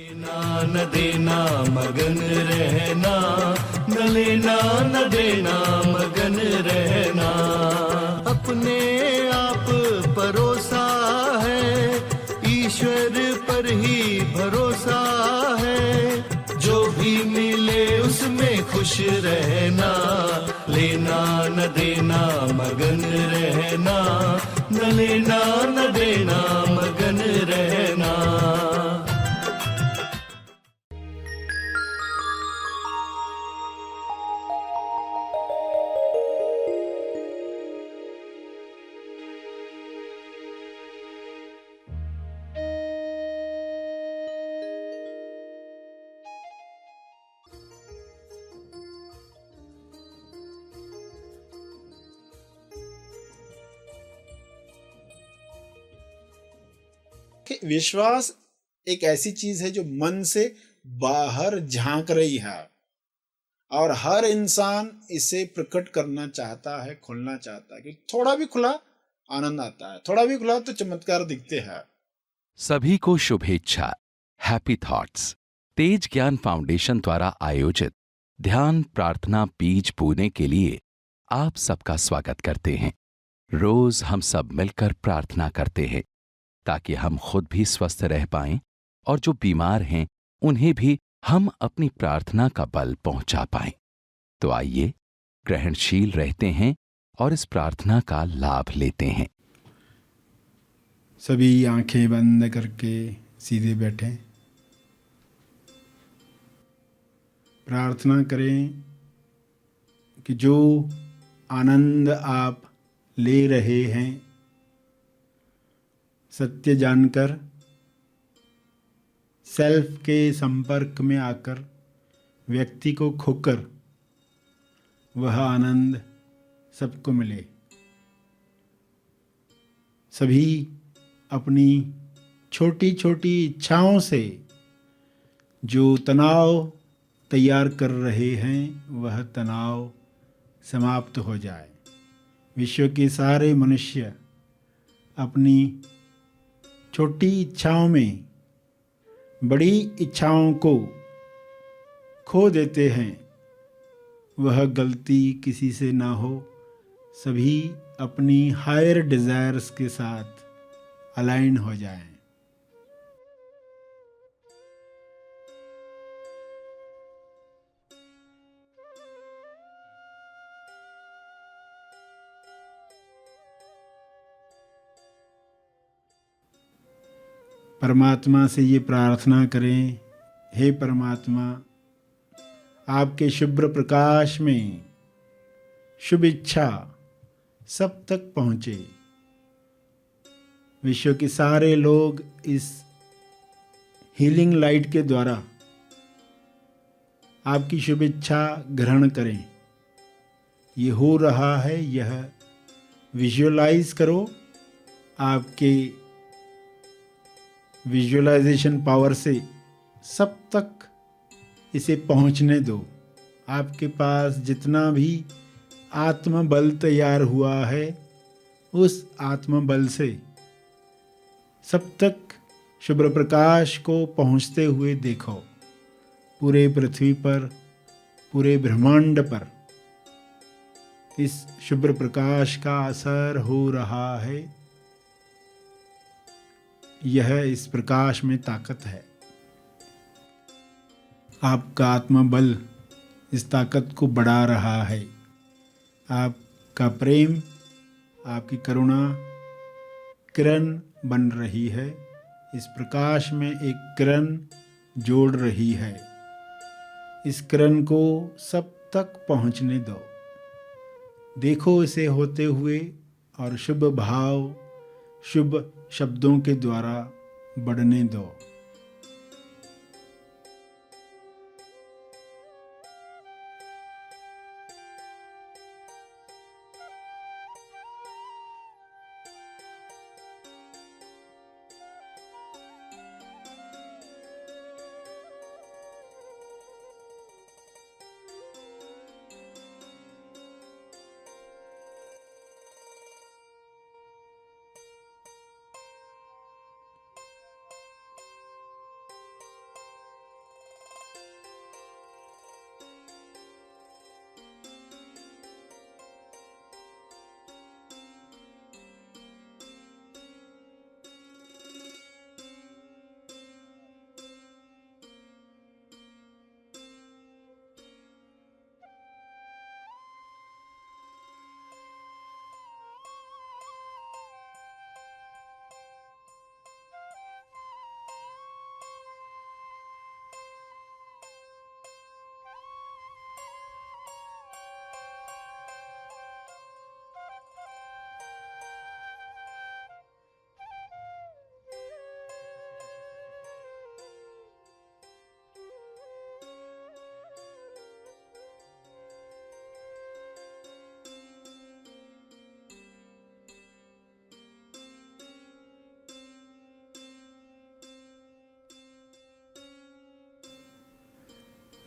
लेना न देना मगन रहना, न लेना न देना मगन रहना। अपने आप परोसा है, ईश्वर पर ही भरोसा है। जो भी मिले उसमें खुश रहना, लेना न देना मगन रहना, न लेना न देना मगन रहना। विश्वास एक ऐसी चीज है जो मन से बाहर झांक रही है और हर इंसान इसे प्रकट करना चाहता है, खोलना चाहता है। क्योंकि थोड़ा भी खुला आनंद आता है, थोड़ा भी खुला तो चमत्कार दिखते हैं। सभी को शुभेच्छा। हैप्पी थॉट्स तेज ज्ञान फाउंडेशन द्वारा आयोजित ध्यान प्रार्थना बीज बोने के लिए आप सबका स्वागत करते हैं। रोज हम सब मिलकर प्रार्थना करते हैं ताकि हम खुद भी स्वस्थ रह पाएं और जो बीमार हैं उन्हें भी हम अपनी प्रार्थना का बल पहुंचा पाएं। तो आइए ग्रहणशील रहते हैं और इस प्रार्थना का लाभ लेते हैं। सभी आंखें बंद करके सीधे बैठें। प्रार्थना करें कि जो आनंद आप ले रहे हैं, सत्य जानकर सेल्फ के संपर्क में आकर व्यक्ति को खोकर वह आनंद सबको मिले। सभी अपनी छोटी छोटी इच्छाओं से जो तनाव तैयार कर रहे हैं वह तनाव समाप्त हो जाए। विश्व के सारे मनुष्य अपनी छोटी इच्छाओं में बड़ी इच्छाओं को खो देते हैं। वह गलती किसी से ना हो। सभी अपनी हायर डिजायर्स के साथ अलाइन हो जाएं। परमात्मा से ये प्रार्थना करें, हे परमात्मा, आपके शुभ्र प्रकाश में शुभ इच्छा सब तक पहुँचे। विश्व के सारे लोग इस हीलिंग लाइट के द्वारा आपकी शुभ इच्छा ग्रहण करें। ये हो रहा है, यह विजुअलाइज करो। आपके विजुअलाइजेशन पावर से सब तक इसे पहुंचने दो। आपके पास जितना भी आत्मबल तैयार हुआ है, उस आत्मबल से सब तक शुभ्र प्रकाश को पहुंचते हुए देखो। पूरे पृथ्वी पर, पूरे ब्रह्मांड पर इस शुभ्र प्रकाश का असर हो रहा है। यह इस प्रकाश में ताकत है। आपका आत्मबल इस ताकत को बढ़ा रहा है। आपका प्रेम, आपकी करुणा किरण बन रही है। इस प्रकाश में एक किरण जोड़ रही है। इस किरण को सब तक पहुंचने दो। देखो इसे होते हुए और शुभ भाव, शुभ शब्दों के द्वारा बढ़ने दो।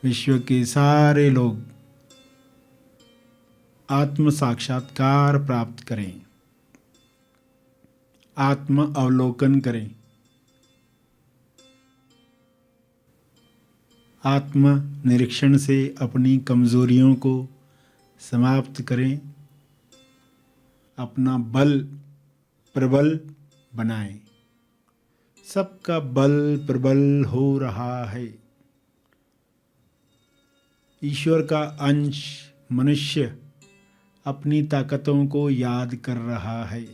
विश्व के सारे लोग आत्म साक्षात्कार प्राप्त करें, आत्म अवलोकन करें, आत्म निरीक्षण से अपनी कमजोरियों को समाप्त करें, अपना बल प्रबल बनाएं। सबका बल प्रबल हो रहा है। ईश्वर का अंश मनुष्य अपनी ताकतों को याद कर रहा है।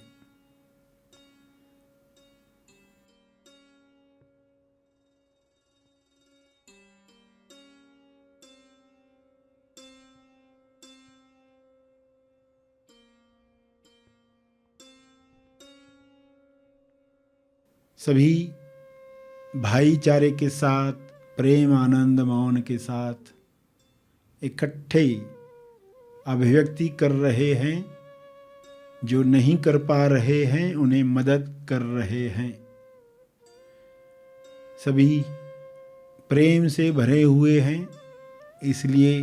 सभी भाईचारे के साथ, प्रेम आनंद मौन के साथ इकट्ठे अभिव्यक्ति कर रहे हैं। जो नहीं कर पा रहे हैं उन्हें मदद कर रहे हैं। सभी प्रेम से भरे हुए हैं, इसलिए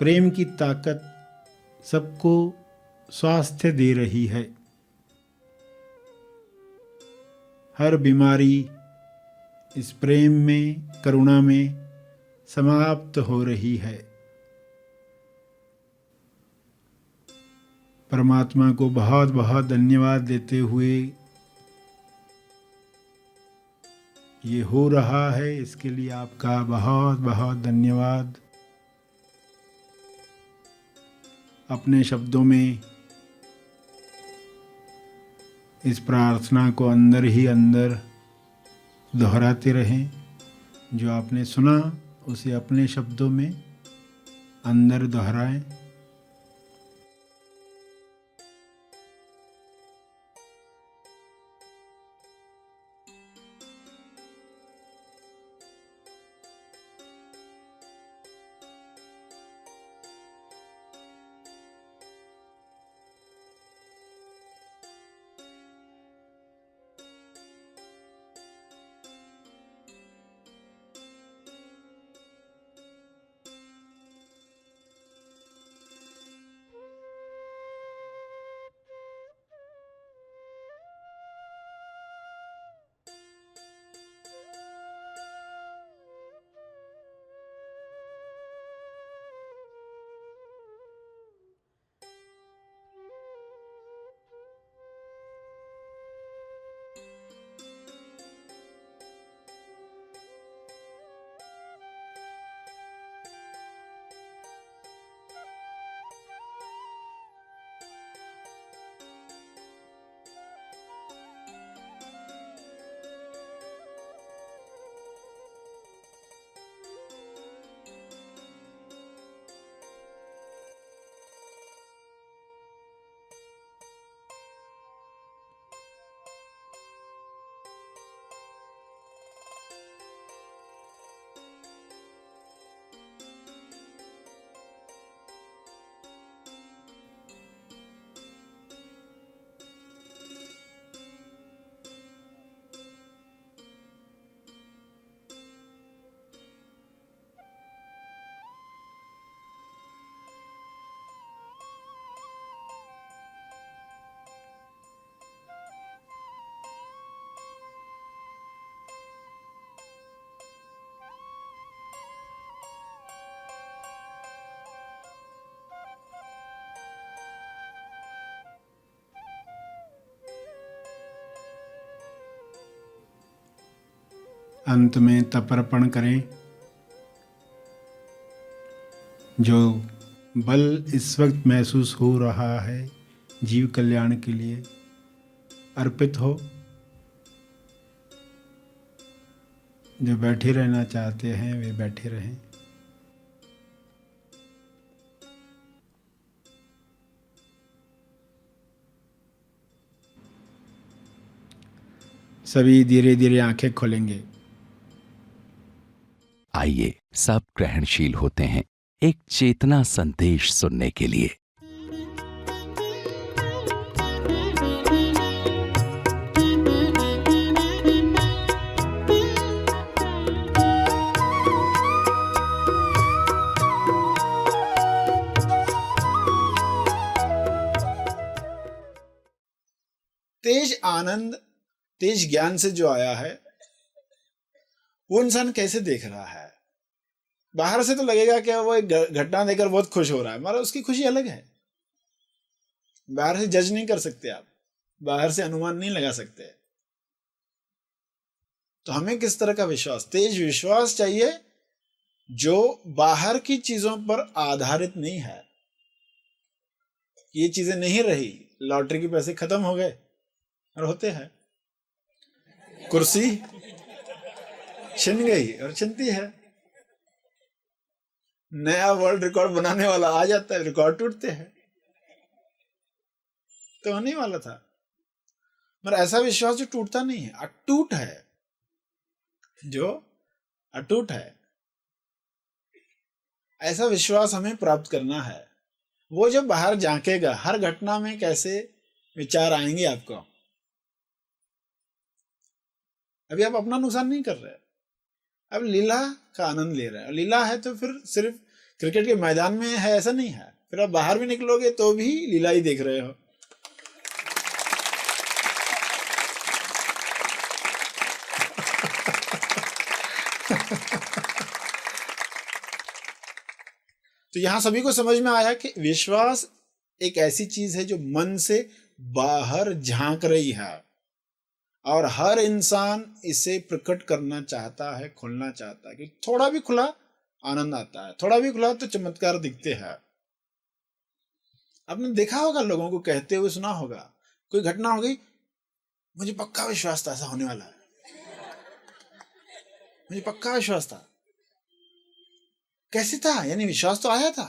प्रेम की ताकत सबको स्वास्थ्य दे रही है। हर बीमारी इस प्रेम में, करुणा में समाप्त हो रही है। परमात्मा को बहुत बहुत धन्यवाद देते हुए ये हो रहा है, इसके लिए आपका बहुत बहुत धन्यवाद। अपने शब्दों में इस प्रार्थना को अंदर ही अंदर दोहराते रहें। जो आपने सुना उसे अपने शब्दों में अंदर दोहराएं। अंत में तर्पण करें। जो बल इस वक्त महसूस हो रहा है जीव कल्याण के लिए अर्पित हो। जो बैठे रहना चाहते हैं वे बैठे रहें। सभी धीरे धीरे आंखें खोलेंगे। आइए सब ग्रहणशील होते हैं एक चेतना संदेश सुनने के लिए। तेज आनंद, तेज ज्ञान से जो आया है, वो इंसान कैसे देख रहा है? बाहर से तो लगेगा कि वो एक घटना देखकर बहुत खुश हो रहा है, मगर उसकी खुशी अलग है। बाहर से जज नहीं कर सकते आप, बाहर से अनुमान नहीं लगा सकते। तो हमें किस तरह का विश्वास? तेज विश्वास चाहिए जो बाहर की चीजों पर आधारित नहीं है। ये चीजें नहीं रही, लॉटरी के पैसे खत्म हो गए, और होते हैं, कुर्सी छिन गई और छिनती है, नया वर्ल्ड रिकॉर्ड बनाने वाला आ जाता है, रिकॉर्ड टूटते हैं। तो होने वाला था, मगर ऐसा विश्वास जो टूटता नहीं है, अटूट है, जो अटूट है, ऐसा विश्वास हमें प्राप्त करना है। वो जब बाहर झांकेगा, हर घटना में कैसे विचार आएंगे आपको। अभी आप अपना नुकसान नहीं कर रहे, अब लीला का आनंद ले रहे हैं। लीला है तो फिर सिर्फ क्रिकेट के मैदान में है ऐसा नहीं है, फिर आप बाहर भी निकलोगे तो भी लीला ही देख रहे हो। तो यहां सभी को समझ में आया कि विश्वास एक ऐसी चीज है जो मन से बाहर झांक रही है, और हर इंसान इसे प्रकट करना चाहता है, खोलना चाहता है। कि थोड़ा भी खुला आनंद आता है, थोड़ा भी खुला तो चमत्कार दिखते हैं। आपने देखा होगा, लोगों को कहते हुए सुना होगा, कोई घटना हो गई, मुझे पक्का विश्वास था ऐसा होने वाला है, मुझे पक्का विश्वास था। कैसे था? यानी विश्वास तो आया था,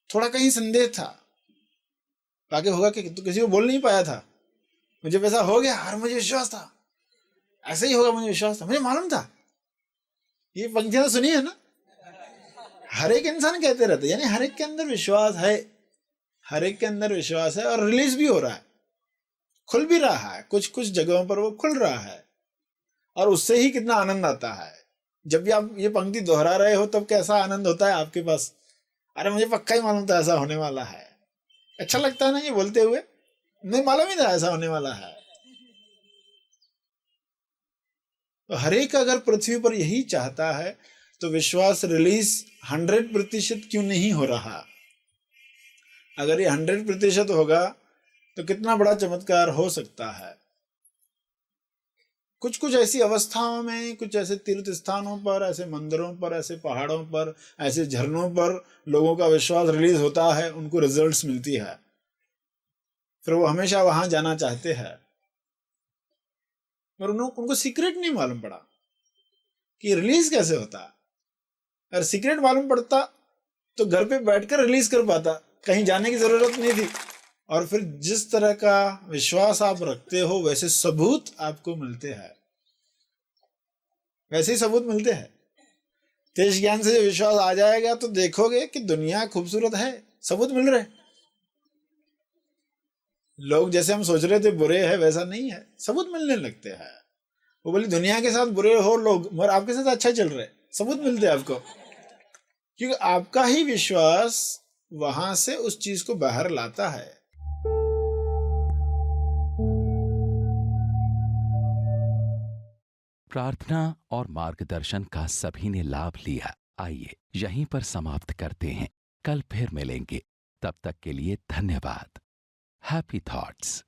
थोड़ा कहीं संदेह था, आगे होगा कि तो किसी को बोल नहीं पाया था, मुझे वैसा हो गया और मुझे विश्वास था, ऐसे ही होगा, मुझे विश्वास था, मुझे मालूम था। ये पंक्तियां तो सुनी है ना, हर एक इंसान कहते रहते, यानी हर एक के अंदर विश्वास है, हर एक के अंदर विश्वास है, और रिलीज भी हो रहा है, खुल भी रहा है, कुछ कुछ जगहों पर वो खुल रहा है, और उससे ही कितना आनंद आता है। जब भी आप ये पंक्ति दोहरा रहे हो तब कैसा आनंद होता है आपके पास, अरे मुझे पक्का ही मालूम था ऐसा होने वाला है। अच्छा लगता है ना ये बोलते हुए, नहीं मालूम ही था ऐसा होने वाला है। तो हर एक अगर पृथ्वी पर यही चाहता है तो विश्वास रिलीज 100% क्यों नहीं हो रहा? अगर ये 100% होगा तो कितना बड़ा चमत्कार हो सकता है। कुछ कुछ ऐसी अवस्थाओं में, कुछ ऐसे तीर्थ स्थानों पर, ऐसे मंदिरों पर, ऐसे पहाड़ों पर, ऐसे झरनों पर लोगों का विश्वास रिलीज होता है, उनको रिजल्ट्स मिलती है, फिर वो हमेशा वहां जाना चाहते हैं। और उनको सीक्रेट नहीं मालूम पड़ा कि रिलीज कैसे होता। अगर सीक्रेट मालूम पड़ता तो घर पे बैठकर रिलीज कर पाता, कहीं जाने की जरूरत नहीं थी। और फिर जिस तरह का विश्वास आप रखते हो वैसे सबूत आपको मिलते हैं, वैसे ही सबूत मिलते हैं। तेज ज्ञान से विश्वास आ जाएगा तो देखोगे कि दुनिया खूबसूरत है, सबूत मिल रहे हैं। लोग जैसे हम सोच रहे थे बुरे हैं वैसा नहीं है, सबूत मिलने लगते हैं। वो बोले दुनिया के साथ बुरे हो लोग, मगर आपके साथ अच्छा चल रहे, सबूत मिलते हैं आपको, क्योंकि आपका ही विश्वास वहां से उस चीज को बाहर लाता है। प्रार्थना और मार्गदर्शन का सभी ने लाभ लिया। आइए यहीं पर समाप्त करते हैं, कल फिर मिलेंगे, तब तक के लिए धन्यवाद। Happy thoughts.